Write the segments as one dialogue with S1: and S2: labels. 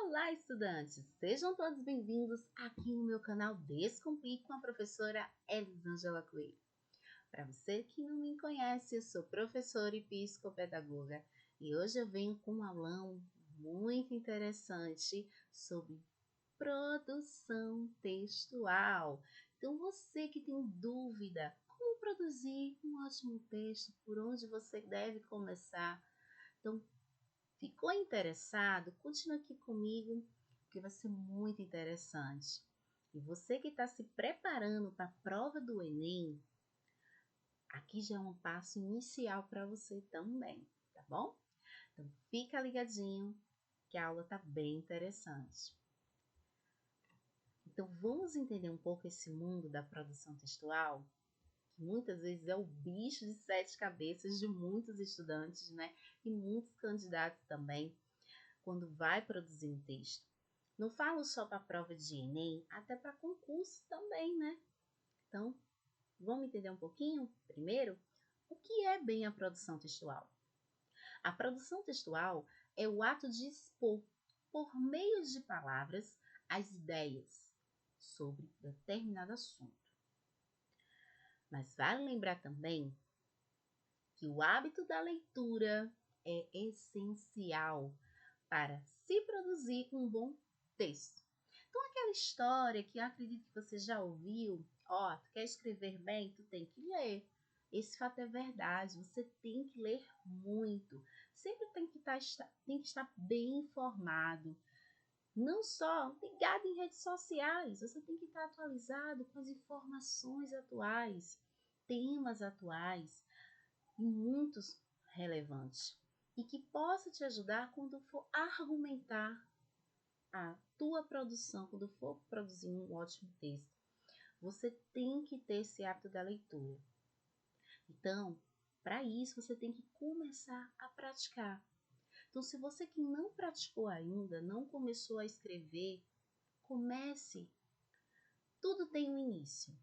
S1: Olá, estudantes! Sejam todos bem-vindos aqui no meu canal Descomplique com a professora Elisângela Coelho. Para você que não me conhece, eu sou professora e psicopedagoga e hoje eu venho com um aulão muito interessante sobre produção textual. Então, você que tem dúvida como produzir um ótimo texto, por onde você deve começar, então, ficou interessado? Continue aqui comigo, porque vai ser muito interessante. E você que está se preparando para a prova do Enem, aqui já é um passo inicial para você também, tá bom? Então, fica ligadinho, que a aula está bem interessante. Então, vamos entender um pouco esse mundo da produção textual? Que muitas vezes é o bicho de sete cabeças de muitos estudantes, né? E muitos candidatos também, quando vai produzir um texto. Não falo só para a prova de Enem, até para concursos também, né? Então, vamos entender um pouquinho primeiro o que é bem a produção textual. A produção textual é o ato de expor, por meio de palavras, as ideias sobre determinado assunto. Mas vale lembrar também que o hábito da leitura é essencial para se produzir um bom texto. Então, aquela história que eu acredito que você já ouviu, tu quer escrever bem, tu tem que ler. Esse fato é verdade, você tem que ler muito. Sempre tem que estar bem informado. Não só ligado em redes sociais, você tem que estar atualizado com as informações atuais, temas atuais e muitos relevantes, e que possa te ajudar quando for argumentar a tua produção, quando for produzir um ótimo texto. Você tem que ter esse hábito da leitura. Então, para isso, você tem que começar a praticar. Então, se você que não praticou ainda, não começou a escrever, comece. Tudo tem um início.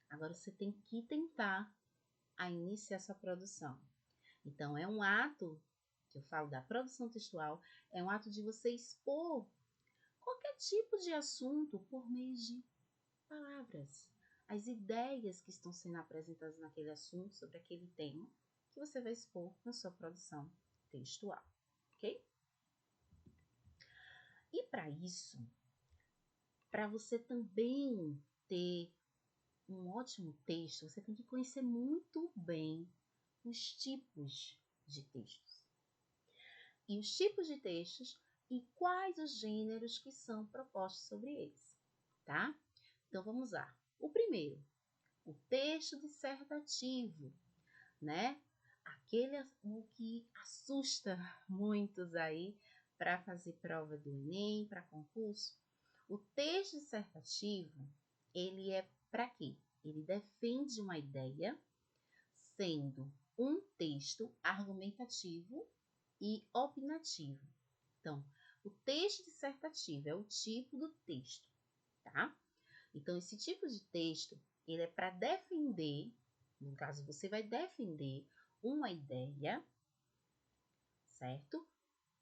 S1: Agora, você tem que tentar a iniciar essa produção. Então, é um ato, que eu falo da produção textual, é um ato de você expor qualquer tipo de assunto por meio de palavras. As ideias que estão sendo apresentadas naquele assunto, sobre aquele tema, que você vai expor na sua produção textual, ok? E para isso, para você também ter um ótimo texto, você tem que conhecer muito bem os tipos de textos. E os tipos de textos e quais os gêneros que são propostos sobre eles, tá? Então, vamos lá. O primeiro, o texto dissertativo, né? O que assusta muitos aí para fazer prova do Enem, para concurso. O texto dissertativo, ele é para quê? Ele defende uma ideia, sendo um texto argumentativo e opinativo. Então, o texto dissertativo é o tipo do texto, tá? Então, esse tipo de texto, ele é para defender, no caso, você vai defender uma ideia, certo?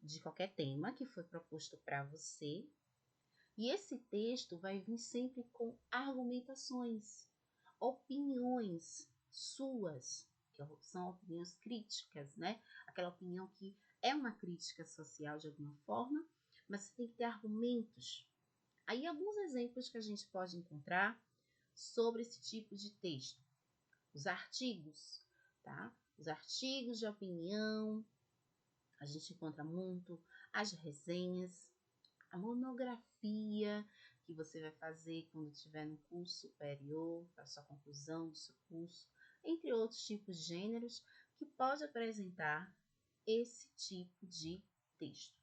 S1: De qualquer tema que foi proposto para você. E esse texto vai vir sempre com argumentações, opiniões suas, que são opiniões críticas, né? Aquela opinião que é uma crítica social de alguma forma, mas você tem que ter argumentos. Aí, alguns exemplos que a gente pode encontrar sobre esse tipo de texto. Os artigos, tá? Os artigos de opinião, a gente encontra muito, as resenhas, a monografia que você vai fazer quando estiver no curso superior, para sua conclusão do seu curso, entre outros tipos de gêneros que pode apresentar esse tipo de texto.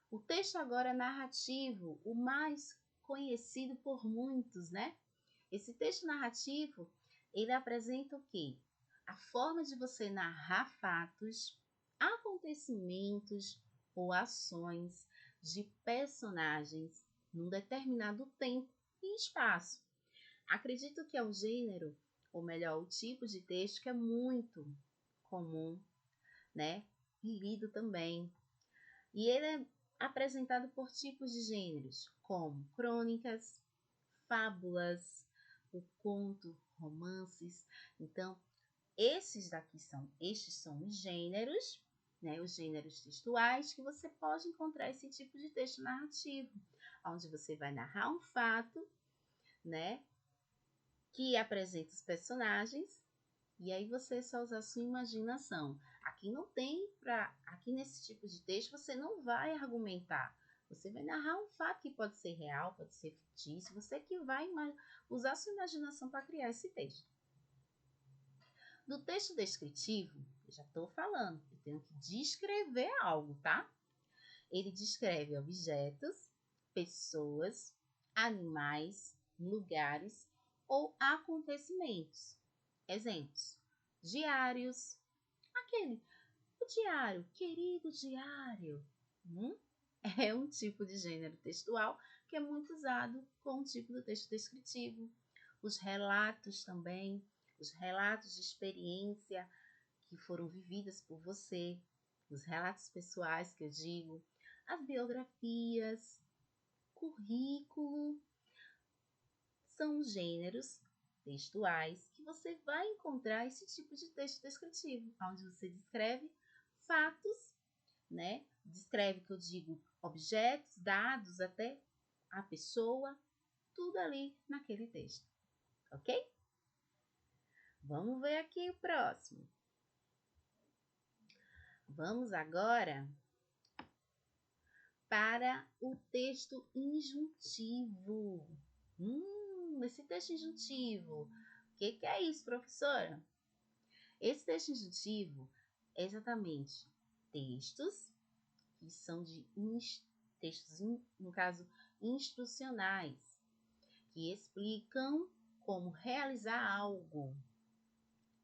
S1: O texto agora é narrativo, o mais conhecido por muitos, né? Esse texto narrativo, ele apresenta o quê? A forma de você narrar fatos, acontecimentos ou ações de personagens num determinado tempo e espaço. Acredito que é um gênero, ou melhor, o tipo de texto que é muito comum, né? E lido também. E ele é apresentado por tipos de gêneros, como crônicas, fábulas, o conto, romances. Então, estes são os gêneros, né, os gêneros textuais que você pode encontrar esse tipo de texto narrativo, onde você vai narrar um fato, né, que apresenta os personagens, e aí você só usa a sua imaginação. Aqui nesse tipo de texto você não vai argumentar. Você vai narrar um fato que pode ser real, pode ser fictício, você que vai usar a sua imaginação para criar esse texto. No texto descritivo, eu já estou falando, eu tenho que descrever algo, tá? Ele descreve objetos, pessoas, animais, lugares ou acontecimentos. Exemplos: diários, o diário, querido diário. É um tipo de gênero textual que é muito usado com o tipo do texto descritivo. Os relatos também, os relatos de experiência que foram vividas por você, os relatos pessoais que eu digo, as biografias, currículo, são gêneros textuais que você vai encontrar esse tipo de texto descritivo, onde você descreve fatos, né? Descreve, que eu digo, objetos, dados, até a pessoa, tudo ali naquele texto, ok? Vamos ver aqui o próximo. Vamos agora para o texto injuntivo. Esse texto injuntivo. O que é isso, professora? Esse texto injuntivo é exatamente textos que são textos, no caso, instrucionais, que explicam como realizar algo.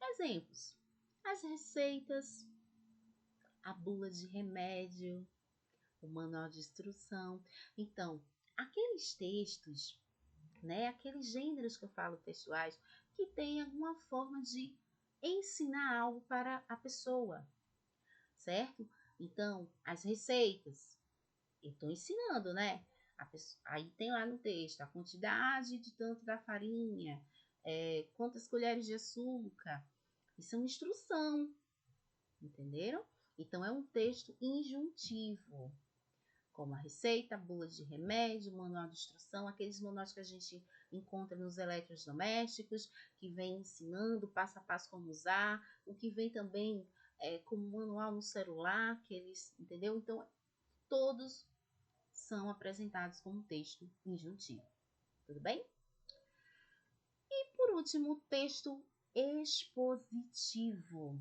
S1: Exemplos: as receitas, a bula de remédio, o manual de instrução. Então, aqueles textos, né, aqueles gêneros que eu falo textuais, que tem alguma forma de ensinar algo para a pessoa, certo? Então, as receitas, eu estou ensinando, né? Aí tem lá no texto a quantidade de tanto da farinha, quantas colheres de açúcar. Isso é uma instrução, entenderam? Então, é um texto injuntivo, como a receita, a bula de remédio, manual de instrução, aqueles manuais que a gente encontra nos eletrodomésticos, que vem ensinando passo a passo como usar, o que vem também como manual no celular, entendeu? Então, todos são apresentados como texto injuntivo. Tudo bem? E por último, o texto expositivo.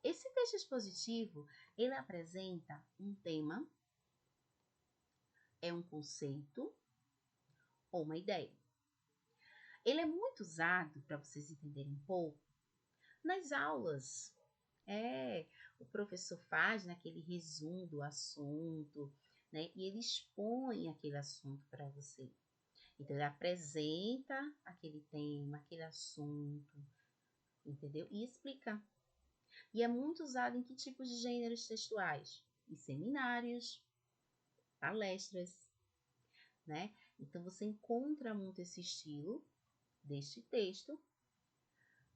S1: Esse texto expositivo, ele apresenta um tema, é um conceito ou uma ideia. Ele é muito usado, para vocês entenderem um pouco, nas aulas. O professor faz naquele resumo do assunto, né? E ele expõe aquele assunto para você. Então, ele apresenta aquele tema, aquele assunto, entendeu? E explica. E é muito usado em que tipos de gêneros textuais? Em seminários, palestras, né? Então, você encontra muito esse estilo deste texto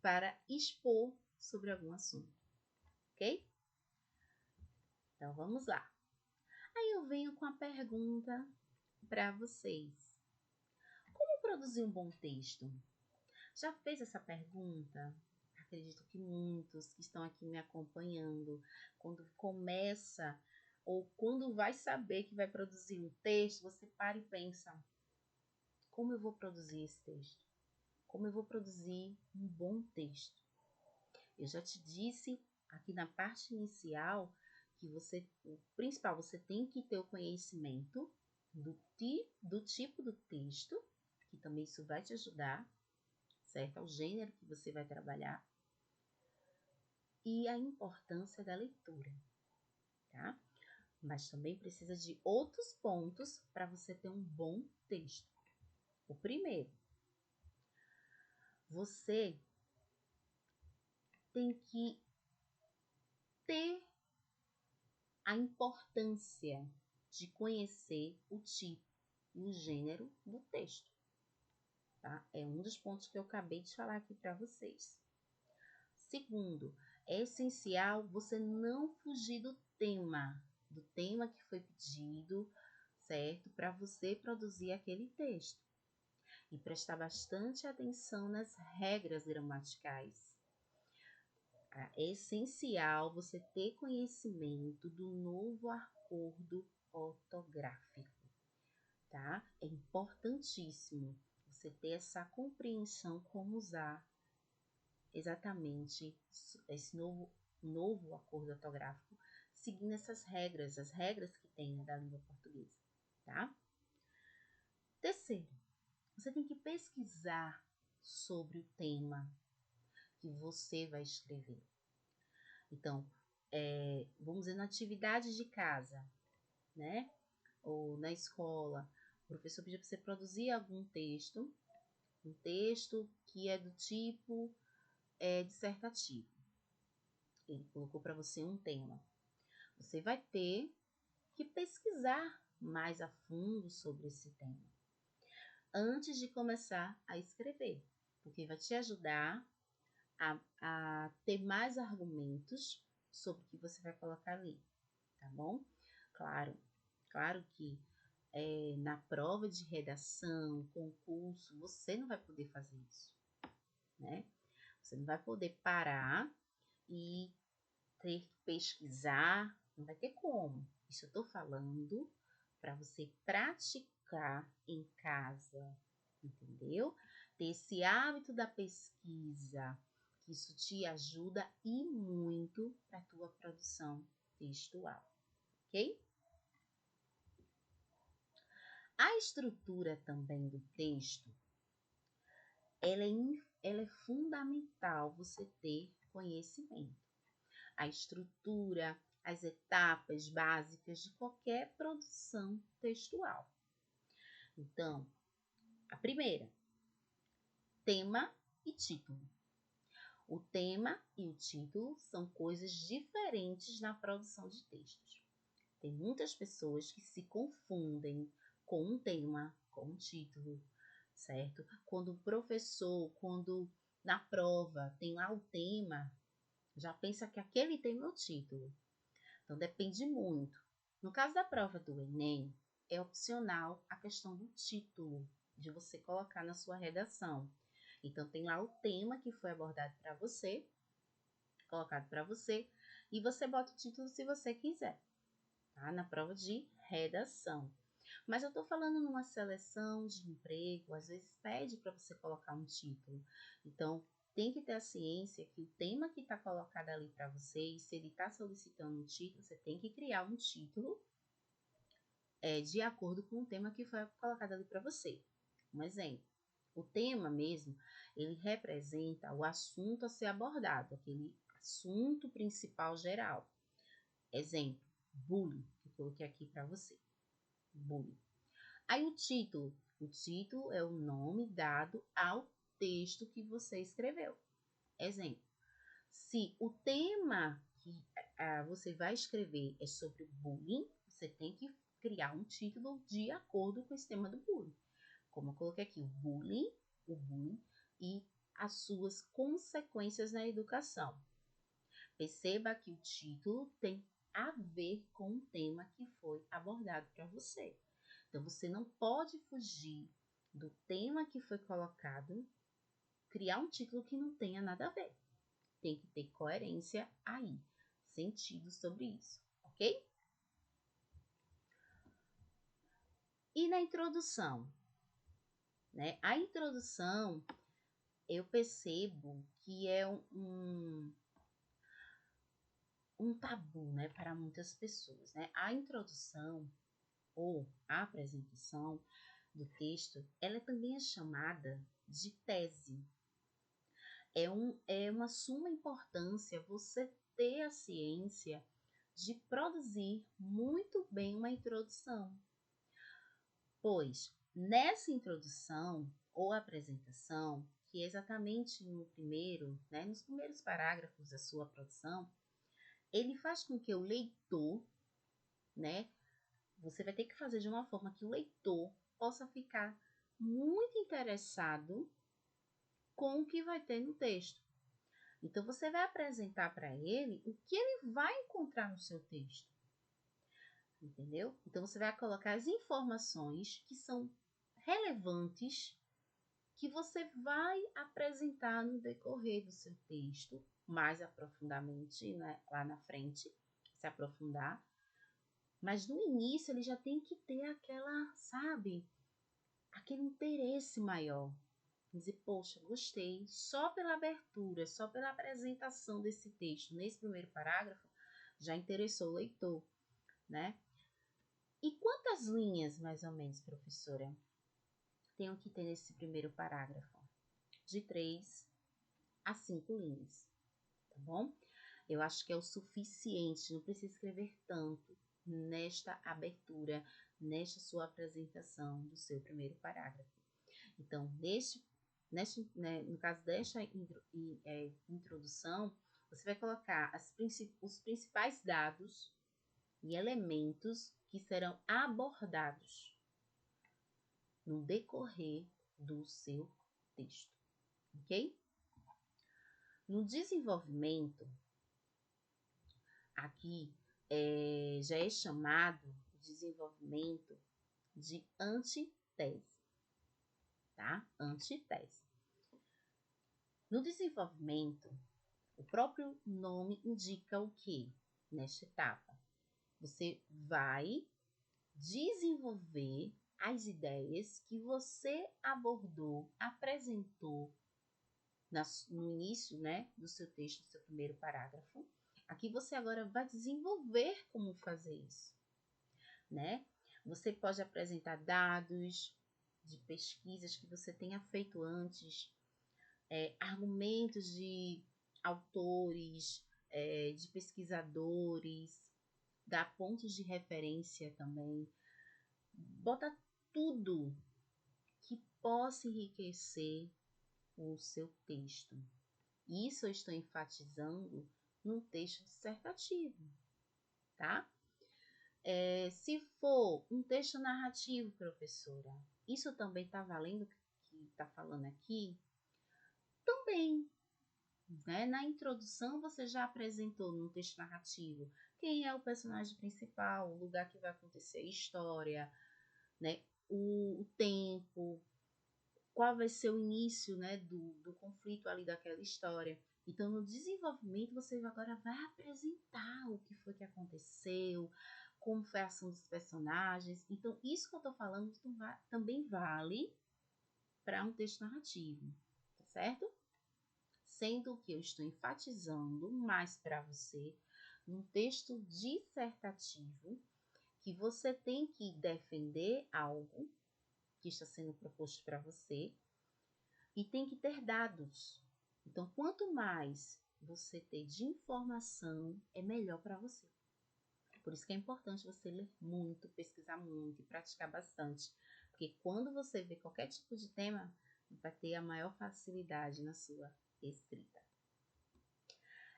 S1: para expor sobre algum assunto, ok? Então, vamos lá. Aí eu venho com a pergunta para vocês. Como produzir um bom texto? Já fez essa pergunta? Acredito que muitos que estão aqui me acompanhando, quando começa ou quando vai saber que vai produzir um texto, você para e pensa: como eu vou produzir esse texto? Como eu vou produzir um bom texto? Eu já te disse aqui na parte inicial que o principal, você tem que ter o conhecimento do tipo do texto, que também isso vai te ajudar, certo? Ao gênero que você vai trabalhar. E a importância da leitura, tá? Mas também precisa de outros pontos para você ter um bom texto. O primeiro, você tem que ter a importância de conhecer o tipo e o gênero do texto, tá? É um dos pontos que eu acabei de falar aqui para vocês. Segundo, é essencial você não fugir do tema que foi pedido, certo? Para você produzir aquele texto. E prestar bastante atenção nas regras gramaticais. É essencial você ter conhecimento do novo acordo ortográfico, tá? É importantíssimo você ter essa compreensão como usar exatamente esse novo acordo ortográfico, seguindo essas regras, as regras que tem da língua portuguesa, tá? Terceiro, você tem que pesquisar sobre o tema que você vai escrever. Então, vamos dizer, na atividade de casa, né? Ou na escola, o professor pediu para você produzir algum texto, um texto que é do tipo dissertativo. Ele colocou para você um tema. Você vai ter que pesquisar mais a fundo sobre esse tema antes de começar a escrever, porque vai te ajudar a ter mais argumentos sobre o que você vai colocar ali, tá bom? Claro que na prova de redação, concurso, você não vai poder fazer isso, né? Você não vai poder parar e ter que pesquisar, não vai ter como. Isso eu tô falando para você praticar em casa, entendeu? Ter esse hábito da pesquisa, que isso te ajuda e muito para a tua produção textual, ok? A estrutura também do texto, ela é fundamental você ter conhecimento. A estrutura, as etapas básicas de qualquer produção textual. Então, a primeira, tema e título. O tema e o título são coisas diferentes na produção de textos. Tem muitas pessoas que se confundem com um tema, com um título, certo? Quando o professor, quando na prova tem lá o tema, já pensa que aquele tema é o título. Então, depende muito. No caso da prova do Enem, é opcional a questão do título, de você colocar na sua redação. Então, tem lá o tema que foi abordado para você, colocado para você, e você bota o título se você quiser, tá? Na prova de redação. Mas eu estou falando numa seleção de emprego, às vezes pede para você colocar um título. Então, tem que ter a ciência que o tema que está colocado ali para você, e se ele está solicitando um título, você tem que criar um título de acordo com o tema que foi colocado ali para você. Um exemplo, o tema mesmo, ele representa o assunto a ser abordado, aquele assunto principal geral. Exemplo, bullying, que eu coloquei aqui para você. Bullying. Aí o título é o nome dado ao texto que você escreveu. Exemplo, se o tema que você vai escrever é sobre bullying, você tem que criar um título de acordo com esse tema do bullying. Como eu coloquei aqui, o bullying e as suas consequências na educação. Perceba que o título tem a ver com o tema que foi abordado para você. Então, você não pode fugir do tema que foi colocado, criar um título que não tenha nada a ver. Tem que ter coerência aí, sentido sobre isso, ok? E na introdução, né? A introdução, eu percebo que é um tabu, né, para muitas pessoas, né? A introdução ou a apresentação do texto, ela também é chamada de tese. É uma suma importância você ter a ciência de produzir muito bem uma introdução, pois nessa introdução ou apresentação, que é exatamente no primeiro, né, nos primeiros parágrafos da sua produção, ele faz com que o leitor, né, você vai ter que fazer de uma forma que o leitor possa ficar muito interessado com o que vai ter no texto. Então, você vai apresentar para ele o que ele vai encontrar no seu texto. Entendeu? Então, você vai colocar as informações que são relevantes que você vai apresentar no decorrer do seu texto, mais aprofundadamente, né, lá na frente, se aprofundar. Mas no início ele já tem que ter aquela, sabe, aquele interesse maior. Dizer, poxa, gostei, só pela abertura, só pela apresentação desse texto, nesse primeiro parágrafo, já interessou o leitor, né? E quantas linhas, mais ou menos, professora, tenho que ter nesse primeiro parágrafo? De 3 a 5 linhas, tá bom? Eu acho que é o suficiente, não precisa escrever tanto nesta abertura, nesta sua apresentação do seu primeiro parágrafo. Então, né, no caso desta introdução, você vai colocar os principais dados e elementos que serão abordados no decorrer do seu texto, ok? No desenvolvimento, aqui já é chamado desenvolvimento de antitese, tá? Antitese. No desenvolvimento, o próprio nome indica o que nesta etapa? Você vai desenvolver as ideias que você abordou, apresentou no início, né, do seu texto, do seu primeiro parágrafo. Aqui você agora vai desenvolver como fazer isso, né? Você pode apresentar dados de pesquisas que você tenha feito antes, argumentos de autores, de pesquisadores, dar pontos de referência também. Bota tudo que possa enriquecer o seu texto. Isso eu estou enfatizando num texto dissertativo, tá? Se for um texto narrativo, professora, isso também está valendo que está falando aqui? Também, né? Na introdução você já apresentou no texto narrativo quem é o personagem principal, o lugar que vai acontecer a história, né? O tempo, qual vai ser o início, né, do conflito ali daquela história. Então, no desenvolvimento, você agora vai apresentar o que foi que aconteceu, como foi a ação dos personagens. Então, isso que eu estou falando também vale para um texto narrativo, tá certo? Sendo que eu estou enfatizando mais para você num texto dissertativo que você tem que defender algo que está sendo proposto para você e tem que ter dados. Então, quanto mais você ter de informação, é melhor para você. Por isso que é importante você ler muito, pesquisar muito e praticar bastante. Porque quando você vê qualquer tipo de tema, vai ter a maior facilidade na sua escrita.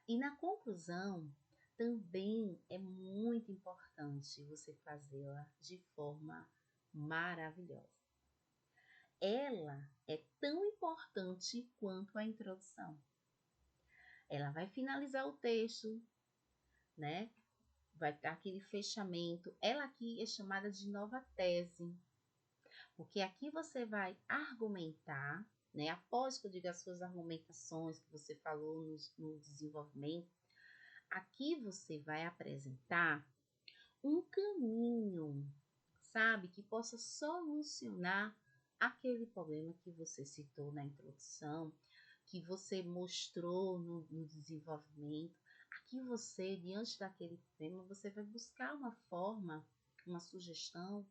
S1: E na conclusão, também é muito importante você fazê-la de forma maravilhosa. Ela é tão importante quanto a introdução. Ela vai finalizar o texto, né? Vai dar aquele fechamento. Ela aqui é chamada de nova tese, porque aqui você vai argumentar, né? Após que eu diga as suas argumentações que você falou no desenvolvimento, aqui você vai apresentar um caminho, sabe? Que possa solucionar aquele problema que você citou na introdução, que você mostrou no desenvolvimento. Aqui você, diante daquele problema, você vai buscar uma forma, uma sugestão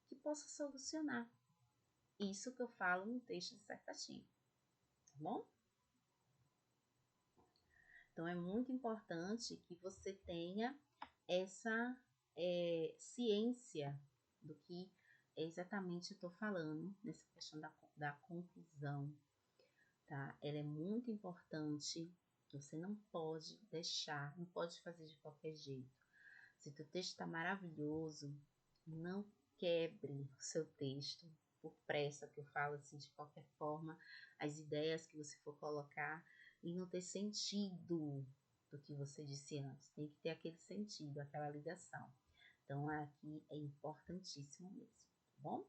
S1: que possa solucionar. Isso que eu falo no texto dissertativo, tá bom? Então, é muito importante que você tenha essa ciência do que exatamente estou falando nessa questão da conclusão, tá? Ela é muito importante, você não pode deixar, não pode fazer de qualquer jeito. Se o teu texto está maravilhoso, Não quebre o seu texto por pressa, que eu falo assim, de qualquer forma, as ideias que você for colocar e não ter sentido do que você disse antes. Tem que ter aquele sentido, aquela ligação. Então, aqui é importantíssimo mesmo, tá bom?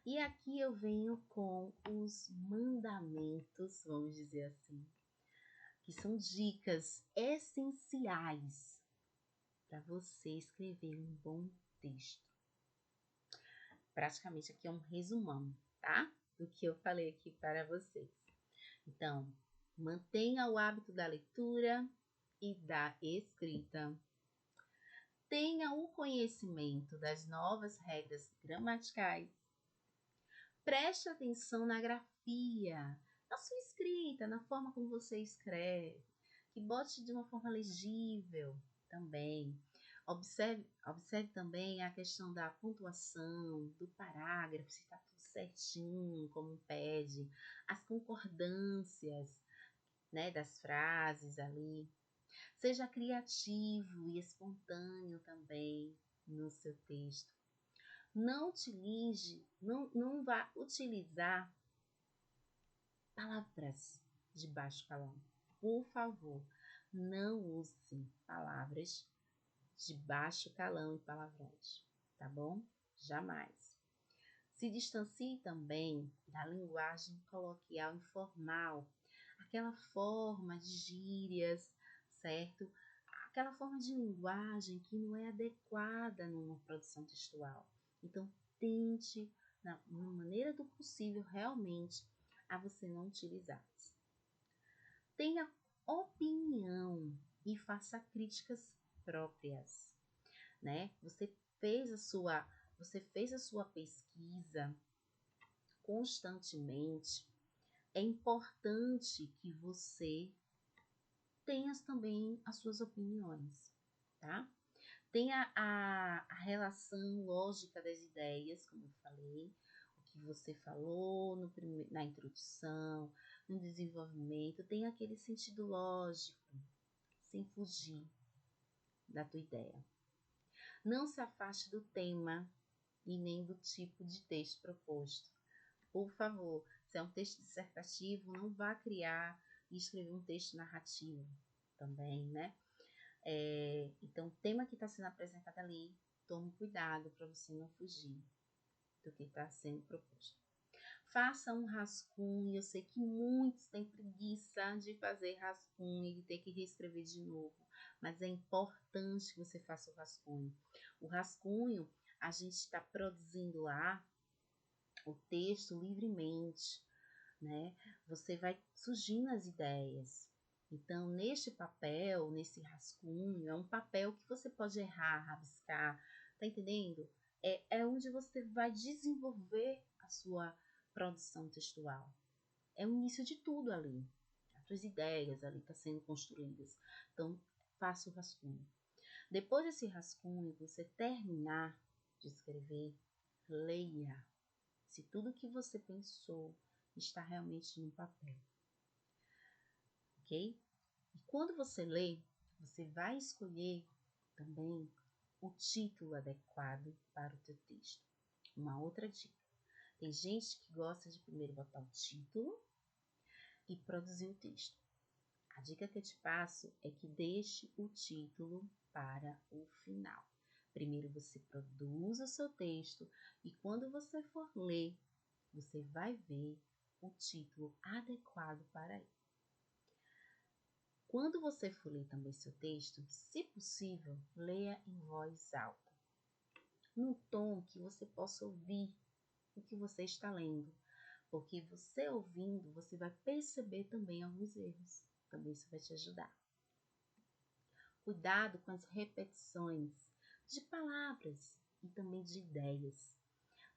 S1: E aqui eu venho com os mandamentos, vamos dizer assim, que são dicas essenciais para você escrever um bom texto. Praticamente aqui é um resumão, tá? Do que eu falei aqui para vocês. Então, mantenha o hábito da leitura e da escrita. Tenha o conhecimento das novas regras gramaticais. Preste atenção na grafia, na sua escrita, na forma como você escreve. Que bote de uma forma legível também. Observe também a questão da pontuação, do parágrafo, se está tudo certinho, como pede, as concordâncias, né, das frases ali. Seja criativo e espontâneo também no seu texto. Não vá utilizar palavras de baixo calão. Por favor, não use palavras de baixo calão e palavrões, tá bom? Jamais. Se distancie também da linguagem coloquial informal, aquela forma de gírias, certo? Aquela forma de linguagem que não é adequada numa produção textual. Então, tente, na maneira do possível, realmente, a você não utilizá-las. Tenha opinião e faça críticas próprias, né? Você fez a sua pesquisa constantemente. É importante que você tenha também as suas opiniões, tá? Tenha a relação lógica das ideias, como eu falei, o que você falou na introdução, no desenvolvimento, tem aquele sentido lógico, sem fugir da tua ideia. Não se afaste do tema e nem do tipo de texto proposto. Por favor, se é um texto dissertativo, não vá criar e escrever um texto narrativo também, né? Então, o tema que está sendo apresentado ali, tome cuidado para você não fugir do que está sendo proposto. Faça um rascunho. Eu sei que muitos têm preguiça de fazer rascunho e ter que reescrever de novo, mas é importante que você faça o rascunho. O rascunho, a gente está produzindo lá o texto livremente, né? Você vai surgindo as ideias. Então, neste papel, nesse rascunho, é um papel que você pode errar, rabiscar, tá entendendo? É onde você vai desenvolver a sua produção textual. É o início de tudo ali. As suas ideias ali estão sendo construídas. Então, faça o rascunho. Depois desse rascunho, você terminar de escrever, leia. Se tudo que você pensou está realmente no papel, ok? E quando você lê, você vai escolher também o título adequado para o teu texto. Uma outra dica. Tem gente que gosta de primeiro botar o título e produzir o texto. A dica que eu te passo é que deixe o título para o final. Primeiro você produz o seu texto e quando você for ler, você vai ver o título adequado para ele. Quando você for ler também seu texto, se possível, leia em voz alta, num tom que você possa ouvir o que você está lendo, porque você ouvindo, você vai perceber também alguns erros. Também isso vai te ajudar. Cuidado com as repetições de palavras e também de ideias.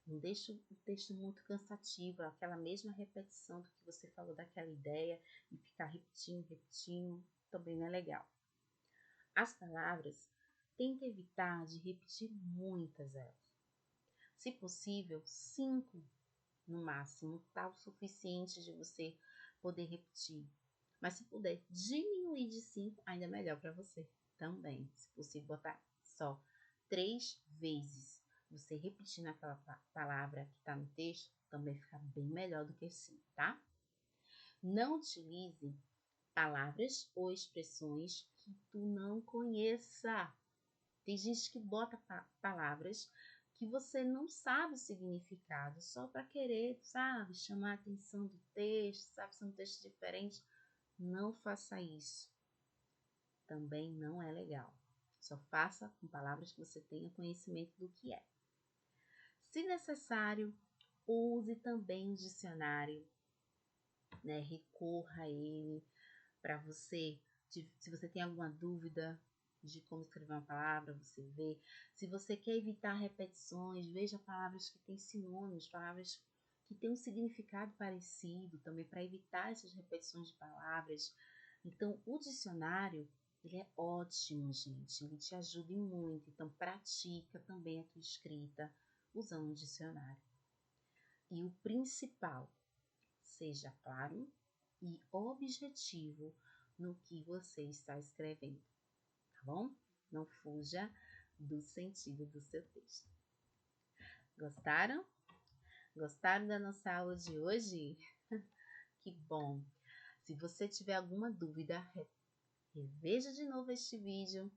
S1: Não deixe o texto muito cansativo, aquela mesma repetição do que você falou daquela ideia e ficar repetindo, também não é legal. As palavras, tente evitar de repetir muitas elas. Se possível, 5 no máximo, tá o suficiente de você poder repetir. Mas se puder diminuir de 5, ainda melhor para você também. Se possível, botar só 3 vezes. Você repetindo aquela palavra que está no texto, também fica bem melhor do que 5, tá? Não utilize palavras ou expressões que tu não conheça. Tem gente que bota palavras que você não sabe o significado, só para querer, sabe, chamar a atenção do texto, sabe, se é um texto diferente. Não faça isso. Também não é legal. Só faça com palavras que você tenha conhecimento do que é. Se necessário, use também o dicionário, né? Recorra a ele para você, se você tem alguma dúvida de como escrever uma palavra, você vê. Se você quer evitar repetições, veja palavras que têm sinônimos, palavras que têm um significado parecido, também para evitar essas repetições de palavras. Então, o dicionário, ele é ótimo, gente. Ele te ajuda muito. Então, pratica também a tua escrita usando o dicionário. E o principal, seja claro e objetivo no que você está escrevendo, tá bom? Não fuja do sentido do seu texto. Gostaram? Gostaram da nossa aula de hoje? Que bom! Se você tiver alguma dúvida, reveja de novo este vídeo,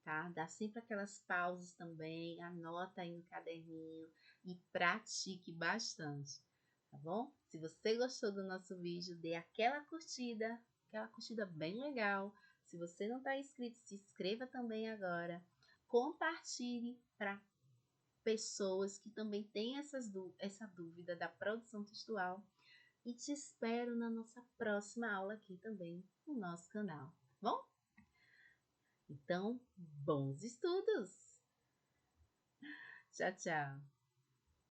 S1: tá? Dá sempre aquelas pausas também, anota aí no caderninho e pratique bastante, tá bom? Se você gostou do nosso vídeo, dê aquela curtida bem legal. Se você não está inscrito, se inscreva também agora. Compartilhe para pessoas que também têm essa dúvida da produção textual. E te espero na nossa próxima aula aqui também no nosso canal, tá bom? Então, bons estudos! Tchau, tchau!